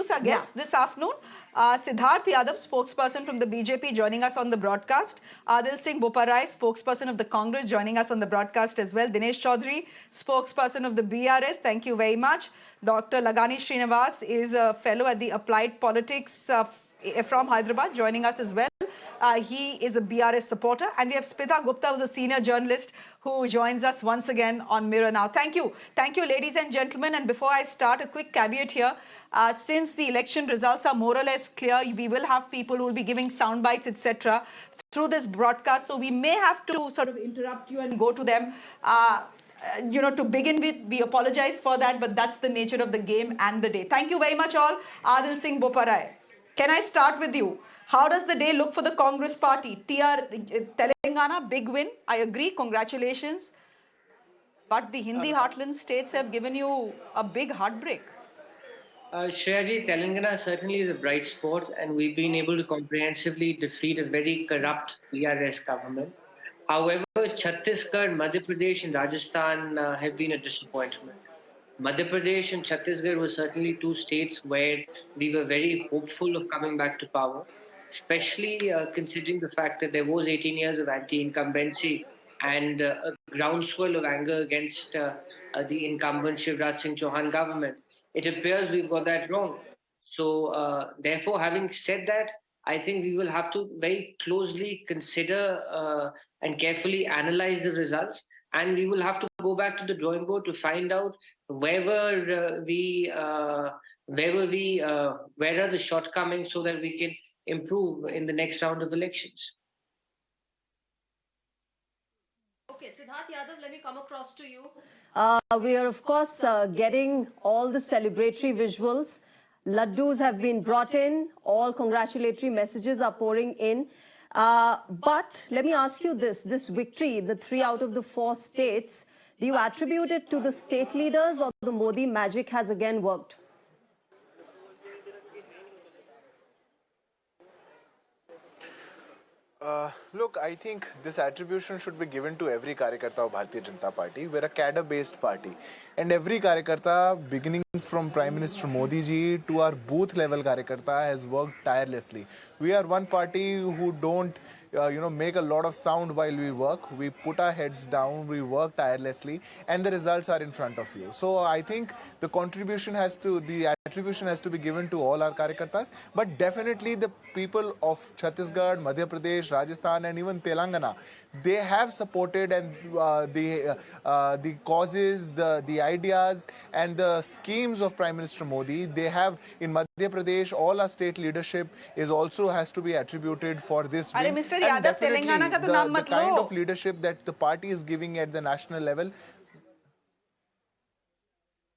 introduce our guests this afternoon. Siddharth Yadav, spokesperson from the BJP, joining us on the broadcast. Adil Singh Boparai, spokesperson of the Congress, joining us on the broadcast as well. Dinesh Chaudhary, spokesperson of the BRS, thank you very much. Dr. Lagani Srinivas is a fellow at the Applied Politics from Hyderabad, joining us as well. He is a BRS supporter. And we have Smita Gupta, who's a senior journalist who joins us once again on Mirror Now. Thank you. Thank you, ladies and gentlemen. And before I start, a quick caveat here. Since the election results are more or less clear, we will have people who will be giving sound bites, etc. through this broadcast. So we may have to sort of interrupt you and go to them. To begin with, we apologize for that, but that's the nature of the game and the day. Thank you very much all. Adil Singh Boparai, can I start with you? How does the day look for the Congress party? Telangana, big win. I agree. Congratulations. But the Hindi heartland states have given you a big heartbreak. Shreyaji, Telangana certainly is a bright spot, and we've been able to comprehensively defeat a very corrupt BRS government. However, Chhattisgarh, Madhya Pradesh and Rajasthan have been a disappointment. Madhya Pradesh and Chhattisgarh were certainly two states where we were very hopeful of coming back to power, especially considering the fact that there was 18 years of anti-incumbency and a groundswell of anger against the incumbent Shivraj Singh Chauhan government. It appears we've got that wrong. So, therefore, having said that, I think we will have to very closely consider and carefully analyze the results, and we will have to go back to the drawing board to find out where are the shortcomings so that we can improve in the next round of elections. Okay, Siddharth Yadav, let me come across to you. We are, of course, getting all the celebratory visuals. Laddus have been brought in. All congratulatory messages are pouring in. But let me ask you this victory, the 3 out of the 4 states, do you attribute it to the state leaders or the Modi magic has again worked? Look, I think this attribution should be given to every Karyakarta of Bharatiya Janata Party. We're a cadre-based party. And every Karyakarta, beginning from Prime Minister Modi ji to our booth-level Karyakarta, has worked tirelessly. We are one party who don't make a lot of sound while we work. We put our heads down, we work tirelessly, and the results are in front of you. So I think the attribution has to be given to all our Karyakartas, but definitely the people of Chhattisgarh, Madhya Pradesh, Rajasthan, and even Telangana, they have supported and the causes, the ideas, and the schemes of Prime Minister Modi. They have in Madhya Pradesh, all our state leadership has to be attributed for this win. Mr. Yadav, Telangana ka to naam mat lo. The kind of leadership that the party is giving at the national level.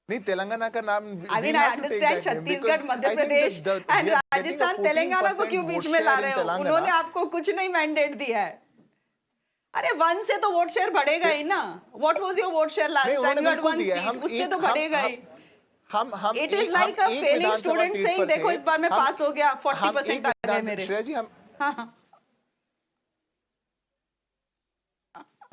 नहीं तेलंगाना का नाम I mean I understand Chhattisgarh Madhya Pradesh and Rajasthan Telangana को क्यों बीच में ला रहे हो उन्होंने आपको कुछ नहीं मैंडेट दिया है अरे 1 से तो वोट शेयर बढ़ेगा ही ना what was your vote share last time you had 1 seat उससे तो बढ़ेगा ही it is like a failing student saying देखो इस बार मैं पास हो गया 40% आ गए मेरे श्रेया जी हम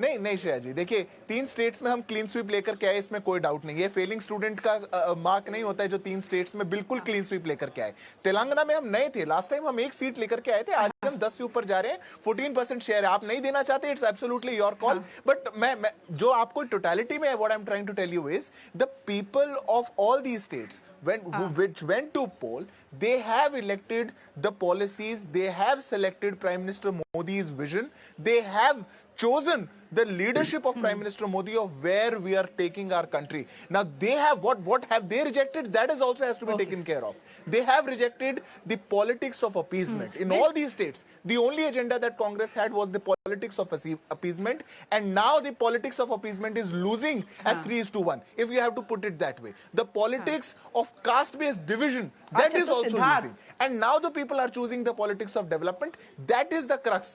नहीं श्रेया जी देखिए 3 स्टेट्स में हम क्लीन स्वीप लेकर के आए इसमें कोई डाउट नहीं है फेलिंग स्टूडेंट का मार्क नहीं होता है जो 3 स्टेट्स में बिल्कुल क्लीन स्वीप लेकर के आए तेलंगाना में हम नए थे लास्ट टाइम हम 1 सीट लेकर के आए थे आज हम 10 से ऊपर जा रहे हैं 14% शेयर है आप नहीं देना चाहते it's absolutely your call but मैं जो आपको टोटलिटी में what I am trying to tell you is the people of all these states which went to poll, they have elected the policies, they have selected Prime Minister Modi's vision, they have chosen the leadership of Prime Minister Modi of where we are taking our country. Now they have what have they rejected? That is also has to be taken care of. They have rejected the politics of appeasement. In all these states, the only agenda that Congress had was the politics of appeasement, and now the politics of appeasement is losing as 3:1. If you have to put it that way, the politics of caste-based division that is also losing, and now the people are choosing the politics of development. That is the crux.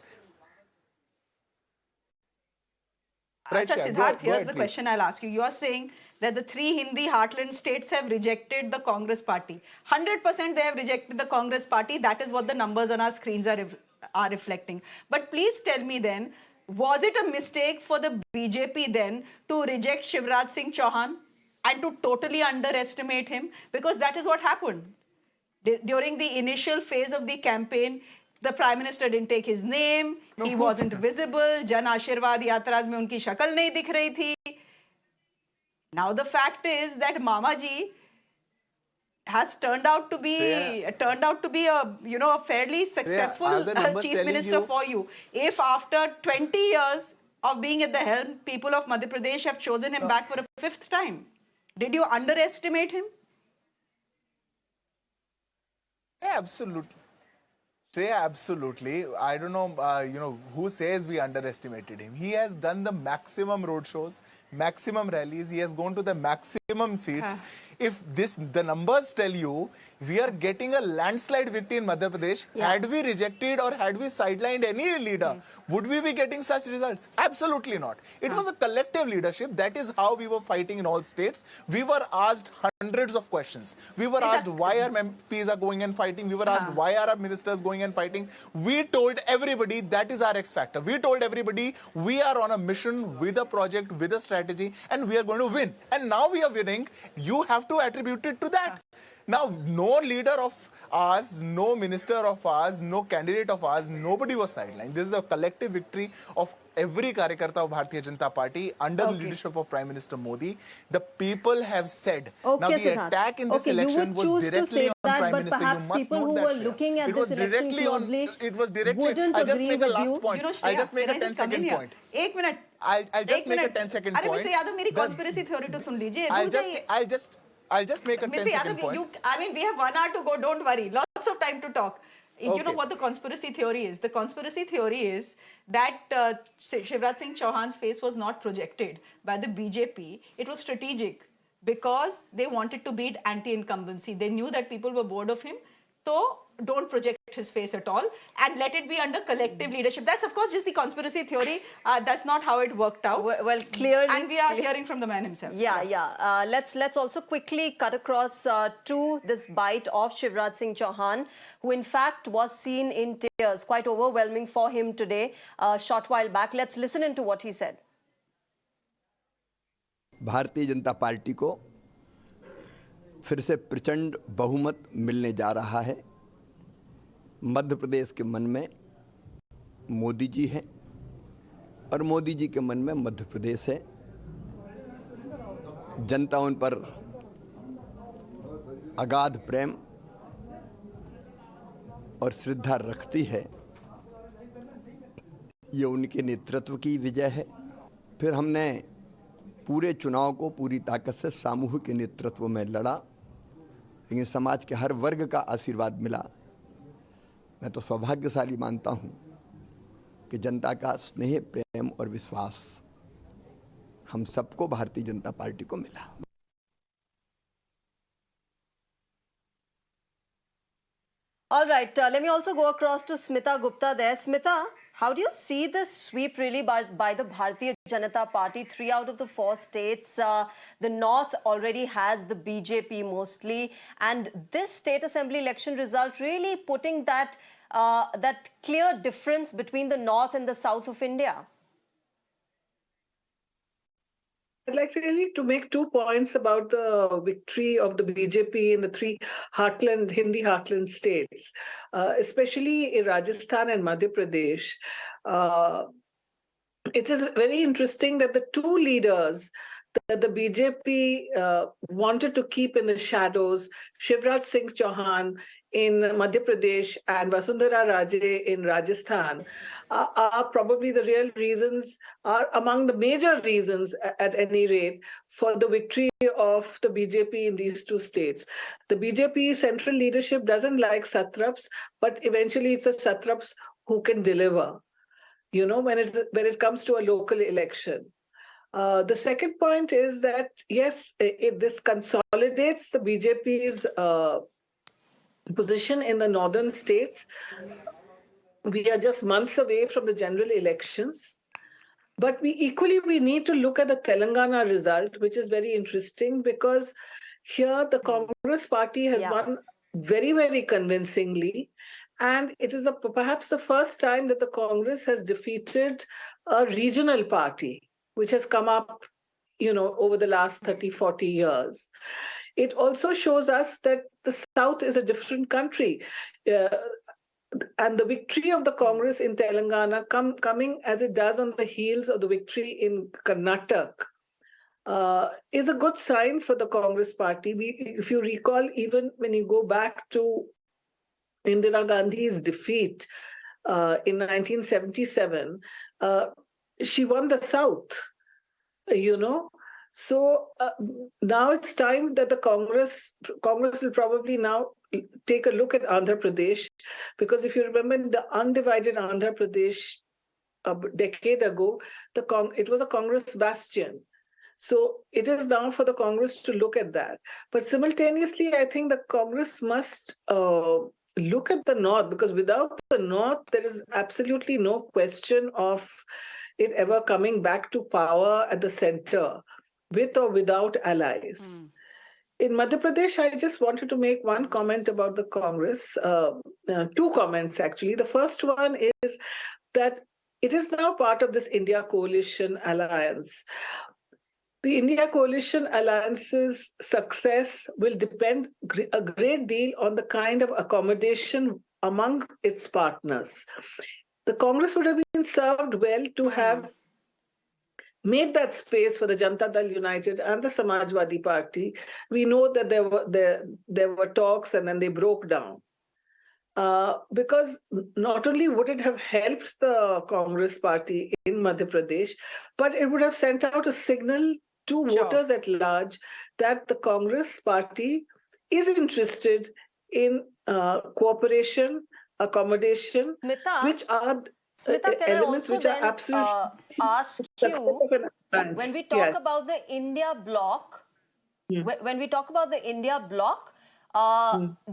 Right, Siddharth, here's the question I'll ask you. You are saying that the 3 Hindi heartland states have rejected the Congress party. 100% they have rejected the Congress party. That is what the numbers on our screens are reflecting. But please tell me then, was it a mistake for the BJP then to reject Shivraj Singh Chauhan and to totally underestimate him? Because that is what happened. During the initial phase of the campaign, the Prime Minister didn't take his name, he wasn't visible, Jan Ashirwad Yatras mein unki shakal nahi dikh rahi thi. Now the fact is that Mamaji has turned out to be a a fairly successful chief minister for you. If after 20 years of being at the helm, people of Madhya Pradesh have chosen him back for a fifth time, did you underestimate him? Absolutely. Shreya, absolutely. I don't know, who says we underestimated him. He has done the maximum roadshows, maximum rallies. He has gone to the maximum seats. If the numbers tell you, we are getting a landslide victory in Madhya Pradesh. Had we rejected or had we sidelined any leader, would we be getting such results? Absolutely not. It was a collective leadership. That is how we were fighting in all states. We were asked hundreds of questions. We were asked why our MPs are going and fighting. We were asked why are our ministers going and fighting. We told everybody that is our X factor. We told everybody we are on a mission with a project, with a strategy, and we are going to win. And now we are winning. You have to attribute it to that. Now, no leader of ours, no minister of ours, no candidate of ours, nobody was sidelined. This is a collective victory of every Karyakarta of Bharatiya Janata Party under the leadership of Prime Minister Modi. The people have said. Now, the attack in this election was directly on Prime Minister. You must note that. Looking at this election closely, it was directly. I'll just make a last point. I'll just make a 10-second point. Ek minute. I'll just make a 10-second point. Mr. Yadav, मेरी conspiracy theory to सुन लीजिए. I'll just make a 10-second point. We have 1 hour to go. Don't worry. Lots of time to talk. You know what the conspiracy theory is? The conspiracy theory is that Shivraj Singh Chauhan's face was not projected by the BJP. It was strategic because they wanted to beat anti-incumbency. They knew that people were bored of him. So don't project his face at all and let it be under collective leadership. That's of course just the conspiracy theory. That's not how it worked out. Well, clearly. And we are hearing from the man himself. Let's also quickly cut across to this bite of Shivraj Singh Chauhan, who in fact was seen in tears. Quite overwhelming for him today, a short while back. Let's listen into what he said. Bharatiya Janata party को फिर से प्रचंड बहुमत मिलने जा रहा है। मध्य प्रदेश के मन में मोदी जी हैं और मोदी जी के मन में मध्य प्रदेश है। जनता उन पर अगाध प्रेम और श्रद्धा रखती है। ये उनके नेतृत्व की विजय है। फिर हमने पूरे चुनाव को पूरी ताकत से सामूहिक नेतृत्व में लड़ा, लेकिन समाज के हर वर्ग का आशीर्वाद मिला। मैं तो सौभाग्यशाली मानता हूं कि जनता का स्नेह, प्रेम और विश्वास हम सबको भारतीय जनता पार्टी को मिला। All right, let me also go across to Smita Gupta there. Smita, how do you see this sweep really by the Bharatiya Janata Party? 3 out of the 4 states, the north already has the BJP mostly, and this state assembly election result really putting that clear difference between the north and the south of India. I'd like really to make 2 points about the victory of the BJP in the 3 Hindi heartland states, especially in Rajasthan and Madhya Pradesh. It is very interesting that the 2 leaders that the BJP wanted to keep in the shadows, Shivraj Singh Chauhan in Madhya Pradesh and Vasundhara Raje in Rajasthan, are probably the real reasons, are among the major reasons at any rate for the victory of the BJP in these 2 states. The BJP central leadership doesn't like satraps, but eventually it's the satraps who can deliver, when it comes to a local election. The second point is that, yes, this consolidates the BJP's position in the northern states. We are just months away from the general elections. But we need to look at the Telangana result, which is very interesting because here the Congress party has won very, very convincingly. And it is perhaps the first time that the Congress has defeated a regional party, which has come up, over the last 30, 40 years. it also shows us that the South is a different country. And the victory of the Congress in Telangana coming as it does on the heels of the victory in Karnataka is a good sign for the Congress party. If you recall, even when you go back to Indira Gandhi's defeat in 1977, she won the South, So now it's time that the Congress will probably now take a look at Andhra Pradesh, because if you remember in the undivided Andhra Pradesh a decade ago, it was a Congress bastion. So it is now for the Congress to look at that. But simultaneously, I think the Congress must look at the North, because without the North, there is absolutely no question of it ever coming back to power at the center, with or without allies. In Madhya Pradesh, I just wanted to make one comment about the Congress, two comments actually. The first one is that it is now part of this India Coalition Alliance. The India Coalition Alliance's success will depend a great deal on the kind of accommodation among its partners. The Congress would have been served well to have made that space for the Janata Dal United and the Samajwadi Party. We know that there were talks and then they broke down. Because not only would it have helped the Congress party in Madhya Pradesh, but it would have sent out a signal to voters at large that the Congress party is interested in cooperation, accommodation, Smita, which are Smita, can elements I also which are then absolutely ask you, when we talk about the India bloc, when we talk about the India bloc,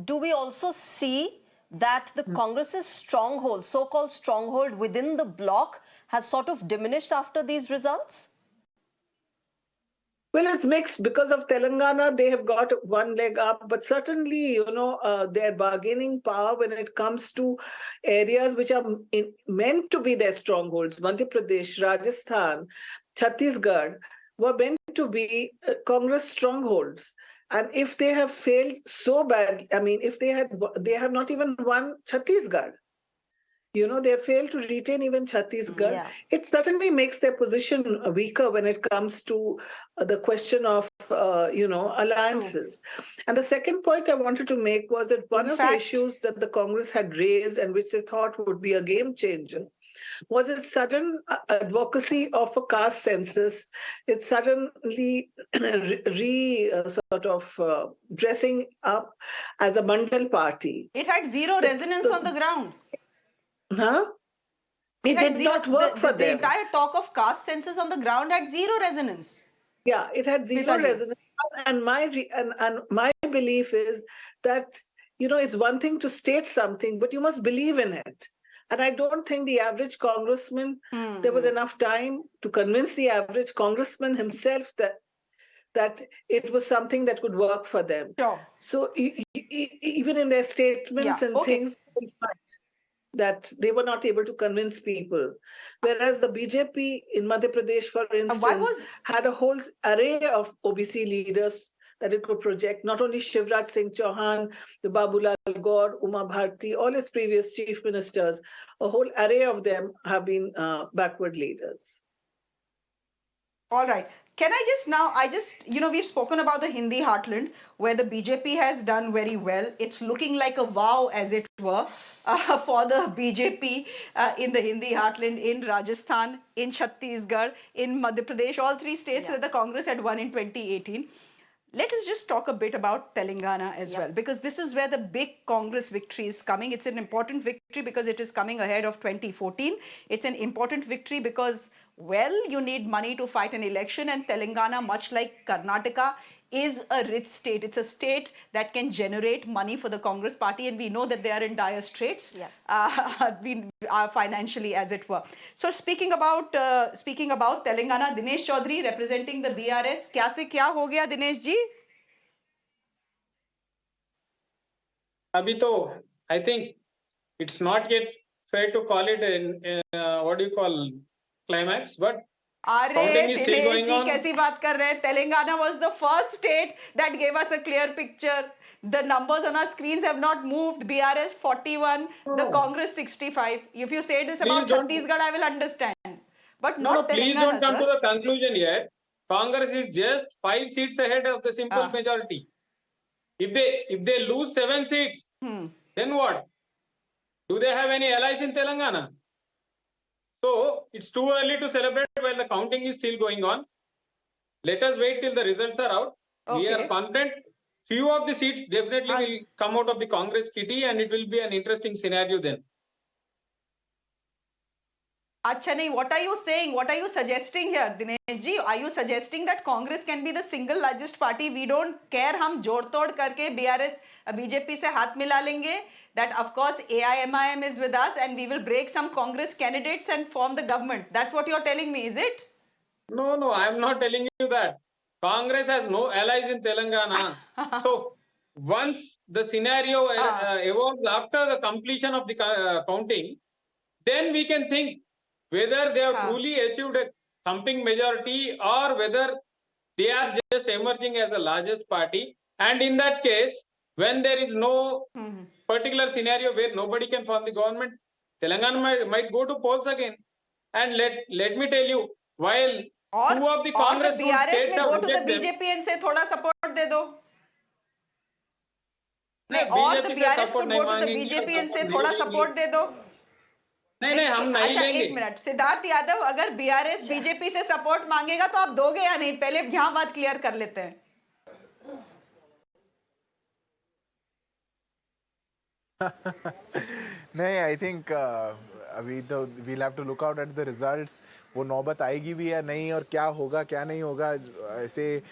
do we also see that the Congress's stronghold, so-called stronghold within the bloc, has sort of diminished after these results? Well, it's mixed. Because of Telangana, they have got one leg up, but certainly, their bargaining power when it comes to areas which are meant to be their strongholds, Madhya Pradesh, Rajasthan, Chhattisgarh, were meant to be Congress strongholds. And if they have failed so bad, I mean, if they have not even won Chhattisgarh, they have failed to retain even Chhattisgarh. It certainly makes their position weaker when it comes to the question of, alliances. And the second point I wanted to make was that one of the issues that the Congress had raised and which they thought would be a game changer was its sudden advocacy of a caste census. It's suddenly dressing up as a Mandal party. It had zero resonance on the ground. Huh? It did not work for them. The entire talk of caste census on the ground had zero resonance. Yeah, it had zero resonance. And my belief is that, it's one thing to state something, but you must believe in it. And I don't think the average congressman, there was enough time to convince the average congressman himself that it was something that could work for them. Sure. So even in their statements things, that they were not able to convince people. Whereas the BJP in Madhya Pradesh, for instance, had a whole array of OBC leaders that it could project, not only Shivraj Singh Chauhan, the Babulal Gaur, Uma Bharti, all his previous chief ministers, a whole array of them have been backward leaders. All right. Can I we've spoken about the Hindi heartland where the BJP has done very well. It's looking like a wow, as it were, for the BJP in the Hindi heartland, in Rajasthan, in Chhattisgarh, in Madhya Pradesh, all three states that the Congress had won in 2018. Let us just talk a bit about Telangana as well, because this is where the big Congress victory is coming. It's an important victory because it is coming ahead of 2014. It's an important victory because, well, you need money to fight an election, and Telangana, much like Karnataka, is a rich state. It's a state that can generate money for the Congress party, and we know that they are in dire straits, financially, as it were. So speaking about Telangana, Dinesh Chaudhary representing the BRS, क्या से क्या हो गया दिनेश जी? अभी तो I think it's not yet fair to call it what do you call climax, but अरे Counting is still Dinesh going ji on. कैसी बात कर रहे हैं? Telangana was the first state that gave us a clear picture. The numbers on our screens have not moved. BRS 41, the Congress 65. If you say this about Please don't. Chhattisgarh, I will understand. But No, not please Telangana, don't come to sir. the conclusion yet. Congress is just 5 seats ahead of the simple majority. If they lose 7 seats, then what? Do they have any allies in Telangana? So it's too early to celebrate while the counting is still going on. Let us wait till the results are out. We are Okay. confident few of the seats definitely will come out of the Congress kitty, and it will be an interesting scenario then. Acha nahi, what are you saying? What are you suggesting here, Dinesh ji? Are you suggesting that Congress can be the single largest party? We don't care, हम जोड़ तोड़ करके BJP से हाथ मिला लेंगे. That of course AIMIM is with us and we will break some Congress candidates and form the government. That's what you're telling me, is it? No, I am not telling you that. Congress has no allies in Telangana. So once the scenario evolves after the completion of the counting, then we can think whether they have truly achieved a thumping majority or whether they are just emerging as the largest party. And in that case, when there is no particular scenario where nobody can form the government, Telangana might go to polls again. And let me tell you, while two of the Congress ruled BRS states ने have go to the rejected them, BJP and से थोड़ा support दे दो. नहीं, नहीं, और the BJP से BRS support could नहीं go to the मांगेंगे, BJP and से support थोड़ा नहीं support लेंगे। दे दो. नहीं, हम नहीं अच्छा लेंगे। एक मिनट, सिद्धार्थ यादव अगर बीआरएस बीजेपी से सपोर्ट मांगेगा तो आप दोगे या नहीं? पहले यहां बात क्लियर कर लेते हैं. नहीं, आई थिंक अभी तो we'll have to look out at the results. वो नौबत आएगी भी या नहीं और क्या होगा क्या नहीं होगा, ऐसे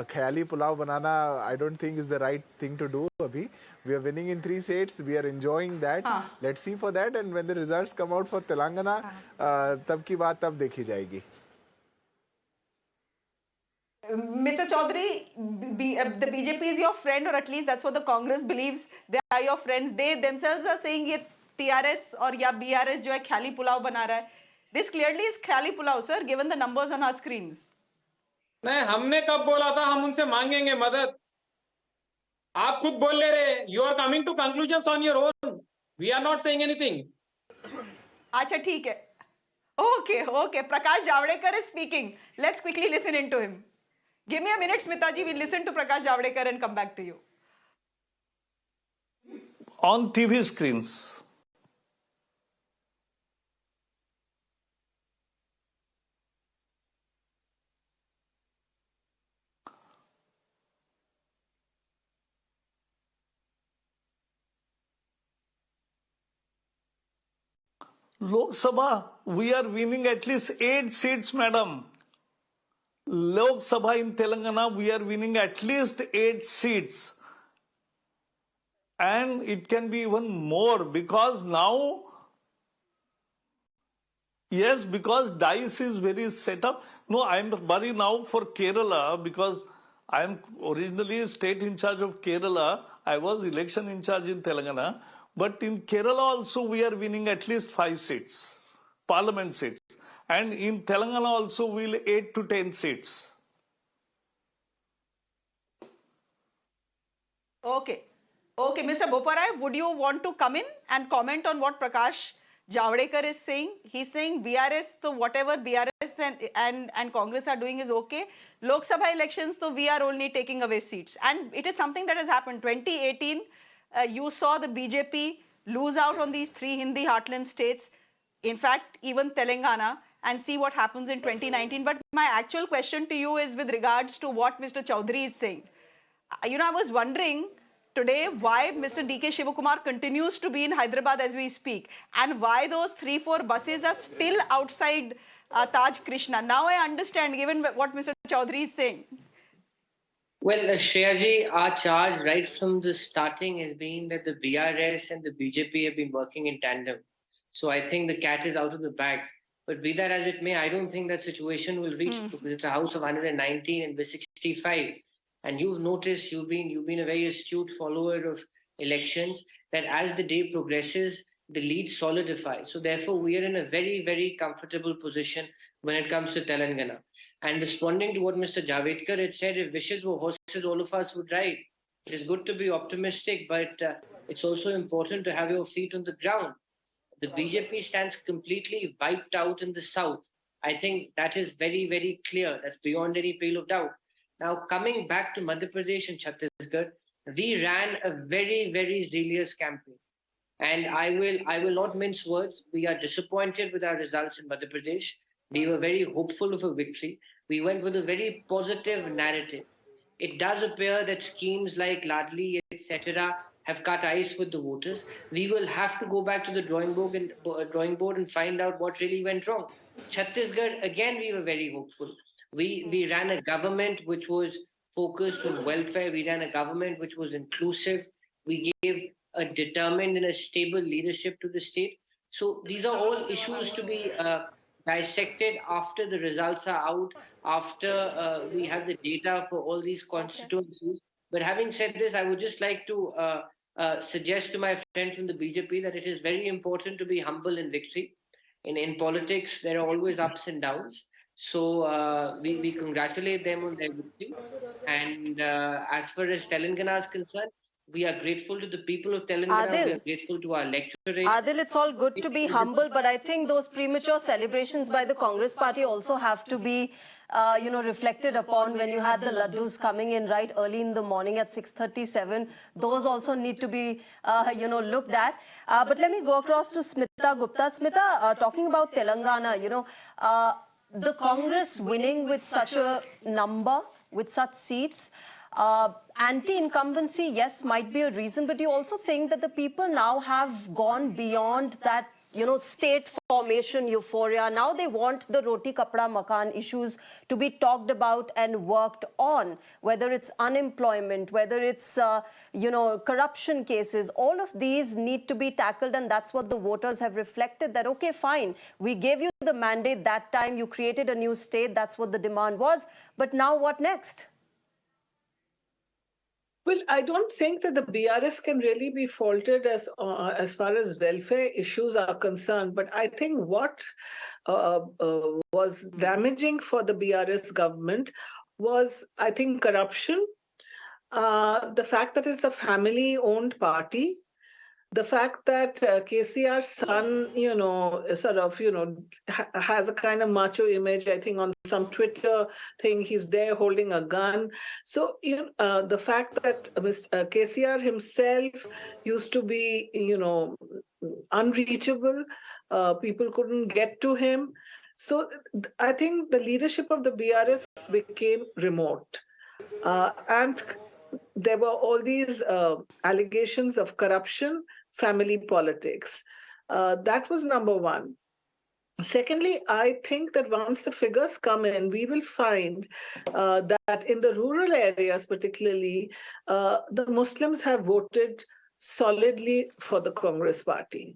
ख्याली पुलाव बनाना I don't think is the right thing to do. अभी we are winning in 3 states, we are enjoying that. Let's see for that, and when the results come out for Telangana, तब की बात तब देखी जाएगी. Mr. Chaudhary, the BJP is your friend, or at least that's what the Congress believes. They are your friends. They themselves are saying ये TRS और या BRS जो है ख्याली पुलाव बना रहा है. This clearly is Khyali pulao, sir, given the numbers on our screens. नहीं, हमने कब बोला था हम उनसे मांगेंगे मदद? आप खुद बोल ले रहे. You are coming to conclusions on your own. We are not saying anything. अच्छा ठीक है. Okay. Prakash Javadekar is speaking. Let's quickly listen into him. Give me a minute, Smita ji. We'll listen to Prakash Javadekar and come back to you. On TV screens, Lok Sabha, we are winning at least 8 seats, madam. Lok Sabha in Telangana, we are winning at least 8 seats. And it can be even more because now, yes, because DICE is very set up. No, I'm worried now for Kerala because I am originally state in charge of Kerala. I was election in charge in Telangana. But in Kerala also we are winning at least 5 seats, parliament seats. And in Telangana also we'll 8 to 10 seats. Okay, Mr. Boparai, would you want to come in and comment on what Prakash Javadekar is saying? He's saying BRS, so whatever BRS and Congress are doing is okay. Lok Sabha elections, so we are only taking away seats. And it is something that has happened. 2018, you saw the BJP lose out on these 3 Hindi heartland states. In fact, even Telangana, and see what happens in 2019. But my actual question to you is with regards to what Mr. Chaudhary is saying. You know, I was wondering today why Mr. D.K. Shivakumar continues to be in Hyderabad as we speak, and why those 3-4 buses are still outside Taj Krishna. Now I understand, given what Mr. Chaudhary is saying. Well, Shreyaji, our charge right from the starting has been that the BRS and the BJP have been working in tandem. So I think the cat is out of the bag. But be that as it may, I don't think that situation will reach because it's a house of 119 and we're 65. And you've noticed, you've been a very astute follower of elections, that as the day progresses, the lead solidifies. So therefore, we are in a very, very comfortable position when it comes to Telangana. And responding to what Mr. Javadekar had said, if wishes were horses, all of us would ride. It is good to be optimistic, but it's also important to have your feet on the ground. The BJP stands completely wiped out in the south. I think that is very, very clear. That's beyond any pale of doubt. Now, coming back to Madhya Pradesh and Chhattisgarh, we ran a very, very zealous campaign. And I will not mince words. We are disappointed with our results in Madhya Pradesh. We were very hopeful of a victory. We went with a very positive narrative. It does appear that schemes like Ladli, etc., have cut ice with the voters. We will have to go back to the drawing board and find out what really went wrong. Chhattisgarh, again, we were very hopeful. We ran a government which was focused on welfare. We ran a government which was inclusive. We gave a determined and a stable leadership to the state. So these are all issues to be dissected after the results are out, after we have the data for all these constituencies. But having said this, I would just like to suggest to my friend from the BJP that it is very important to be humble in victory. In politics, there are always ups and downs. So we congratulate them on their victory. And as far as Telangana is concerned, we are grateful to the people of Telangana. Adil. We are grateful to our electorate. Adil, it's all good to be humble, but I think those premature celebrations by the Congress party also have to be, reflected upon when you had the laddus coming in right early in the morning at 6:37. Those also need to be, looked at. But let me go across to Smita Gupta. Smita, talking about Telangana, the Congress winning with such a number, with such seats, anti-incumbency, yes, might be a reason, but you also think that the people now have gone beyond that, state formation euphoria. Now they want the roti kapda makan issues to be talked about and worked on, whether it's unemployment, whether it's, corruption cases. All of these need to be tackled, and that's what the voters have reflected, that, okay, fine, we gave you the mandate that time, you created a new state, that's what the demand was, but now what next? Well, I don't think that the BRS can really be faulted as far as welfare issues are concerned. But I think what was damaging for the BRS government was, I think, corruption, the fact that it's a family-owned party, the fact that KCR's son, has a kind of macho image. I think on some Twitter thing, he's there holding a gun. So, the fact that Mr. KCR himself used to be, unreachable, people couldn't get to him. So I think the leadership of the BRS became remote. And there were all these allegations of corruption, family politics. That was number one. Secondly, I think that once the figures come in, we will find that in the rural areas particularly, the Muslims have voted solidly for the Congress party.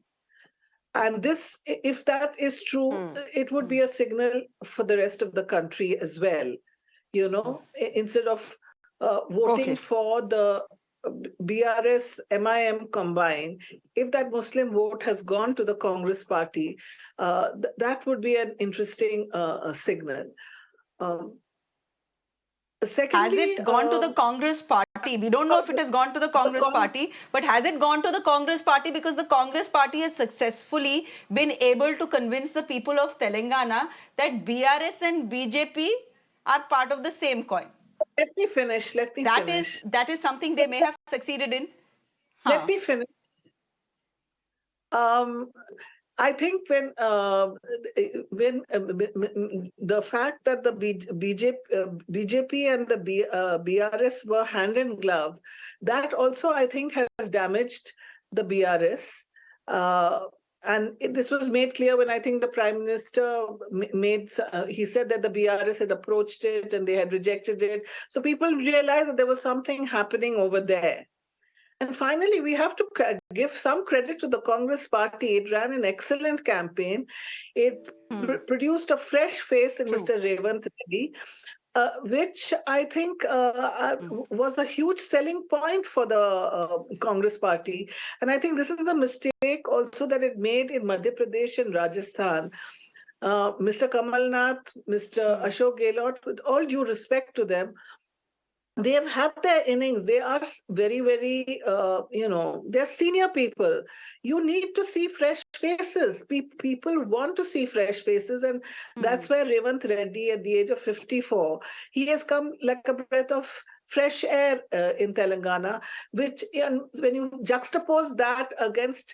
And this, if that is true, it would be a signal for the rest of the country as well. Instead of voting for the BRS, MIM combined, if that Muslim vote has gone to the Congress party, that would be an interesting signal. Secondly, has it gone to the Congress party? We don't know if it has gone to the Congress party, but has it gone to the Congress party? Because the Congress party has successfully been able to convince the people of Telangana that BRS and BJP are part of the same coin. Let me finish. That is something they may have succeeded in. Let me finish. I think when the fact that the BJP and the BRS were hand in glove, that also I think has damaged the BRS. And this was made clear when I think the Prime Minister he said that the BRS had approached it and they had rejected it. So people realized that there was something happening over there. And finally, we have to give some credit to the Congress party. It ran an excellent campaign. It produced a fresh face in Mr. Revanth Reddy, which I think was a huge selling point for the Congress party. And I think this is a mistake also that it made in Madhya Pradesh and Rajasthan. Mr. Kamal Nath, Mr. Ashok Gehlot, with all due respect to them, they have had their innings. They are very, very, they're senior people. You need to see fresh faces. People want to see fresh faces. And that's where Revant Reddy, at the age of 54, he has come like a breath of fresh air in Telangana, which when you juxtapose that against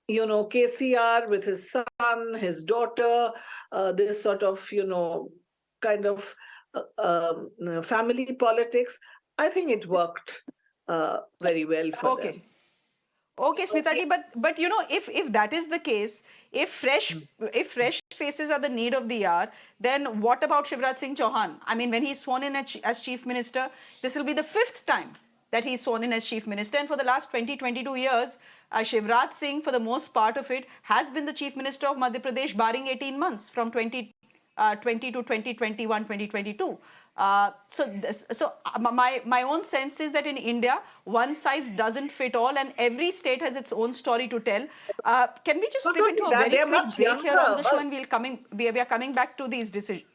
KCR with his son, his daughter, this sort of, kind of family politics, I think it worked very well for them. Okay, Smitaji, but if that is the case, if fresh faces are the need of the hour, then what about Shivraj Singh Chauhan? I mean, when he's sworn in as Chief Minister, this will be the 5th time that he's sworn in as Chief Minister, and for the last 22 years, Shivraj Singh, for the most part of it, has been the Chief Minister of Madhya Pradesh, barring 18 months from 2020 to 2021, 2022. So my own sense is that in India, one size doesn't fit all, and every state has its own story to tell. Can we just slip into a very quick break here on the show, and we are coming back to these decisions.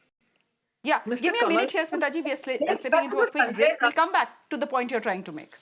Yeah, give me a minute here, Smitaji. We are slipping into a quick break. We'll come back to the point you're trying to make.